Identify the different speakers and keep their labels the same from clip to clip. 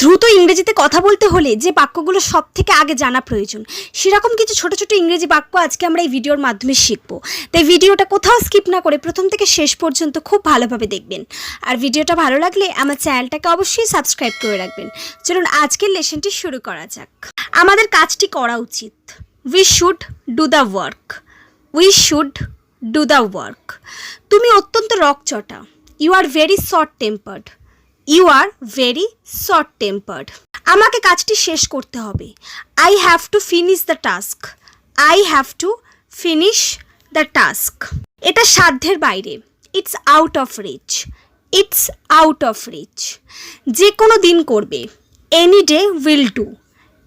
Speaker 1: দ্রুত ইংরেজিতে কথা বলতে হলে যে বাক্যগুলো সব থেকে আগে জানা প্রয়োজন, সেরকম কিছু ছোট ছোট ইংরেজি বাক্য আজকে আমরা এই ভিডিওর মাধ্যমে শিখব। তাই ভিডিওটা কোথাও স্কিপ না করে প্রথম থেকে শেষ পর্যন্ত খুব ভালোভাবে দেখবেন। আর ভিডিওটা ভালো লাগলে আমার চ্যানেলটাকে অবশ্যই সাবস্ক্রাইব করে রাখবেন। চলুন আজকের লেসনটি শুরু করা যাক। আমাদের কাজটি করা উচিত। We should do the work. We should do the work. তুমি অত্যন্ত রকচটা। You are very short tempered. You are very short tempered. আমাকে কাজটি শেষ করতে হবে। I have to finish the task. I have to finish the task. এটা সাধ্যের বাইরে। It's out of reach. It's out of reach. যে কোনো দিন করবে। Any day will do.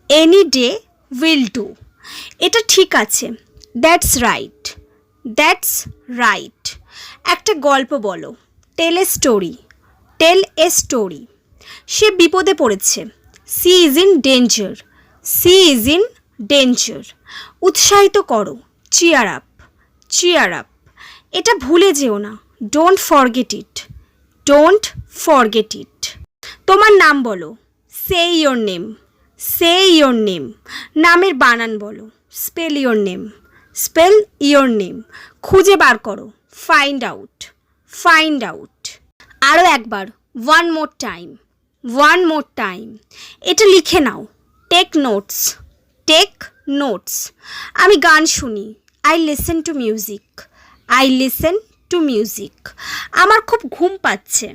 Speaker 1: Any day will do. এটা ঠিক আছে। That's right. That's right. একটা গল্প বলো। টেল a story. Tell a story. সে বিপদে পড়েছে। She is in danger. She is in danger. উৎসাহিত করো। Cheer up. Cheer up. এটা ভুলে যেও না। Don't forget it. Don't forget it. তোমার নাম বলো। Say your name. Say your name. নামের বানান বলো। Spell your name. Spell your name. খুঁজে বার করো। Find out. Find out. আরও একবার। One more time. One more time. এটা লিখে নাও। Take notes. Take notes. আমি গান শুনি। I listen to music. I listen to music. আমার খুব ঘুম পাচ্ছে।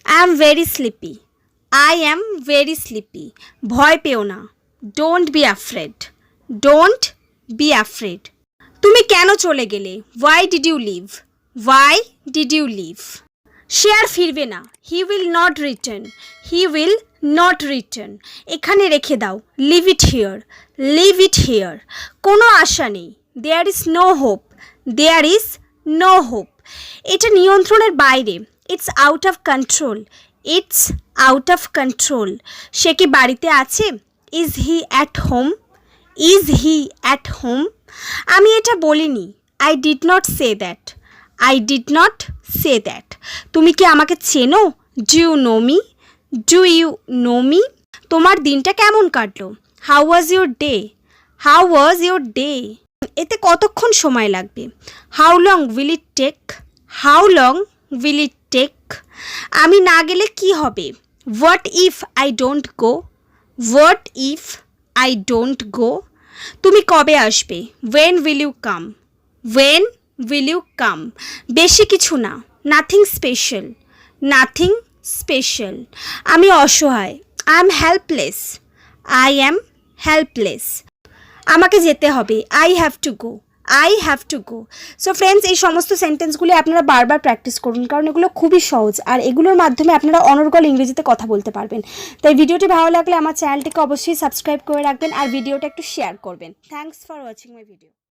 Speaker 1: I am very sleepy. I am very sleepy. ভয় পেও না। Don't be afraid. Don't be afraid. তুমি কেন চলে গেলে? Why did you leave? Why did you leave? সে আর ফিরবে না। He will not return. He will not return. এখানে রেখে দাও। Leave it here. Leave it here. কোনো আশা নেই। There is no hope. There is no hope. এটা নিয়ন্ত্রণের বাইরে। It's out of control. It's out of control. সে কি বাড়িতে আছে? Is he at home? Is he at home? আমি এটা বলিনি। I did not say that. I did not say that. তুমি কি আমাকে চেনো? Do you know me? Do you know me? তোমার দিনটা কেমন কাটলো? How was your day? How was your day? এতে কতক্ষণ সময় লাগবে? How long will it take? How long will it take? আমি না গেলে কি হবে? What if I don't go? What if I don't go? তুমি কবে আসবে? When will you come? When will you come? বেশি কিছু না। Nothing special. Nothing special. আমি অসহায়। I am helpless. I am helpless. আমাকে যেতে হবে। I have to go. I have to go. So friends, এই সমস্ত সেন্টেন্সগুলি আপনারা বারবার প্র্যাকটিস করুন, কারণ এগুলো খুবই সহজ আর এগুলোর মাধ্যমে আপনারা অনর্গল ইংরেজিতে কথা বলতে পারবেন। তাই ভিডিওটি ভালো লাগলে আমার চ্যানেলটিকে অবশ্যই সাবস্ক্রাইব করে রাখবেন আর ভিডিওটা একটু শেয়ার করবেন। Thanks for watching my video.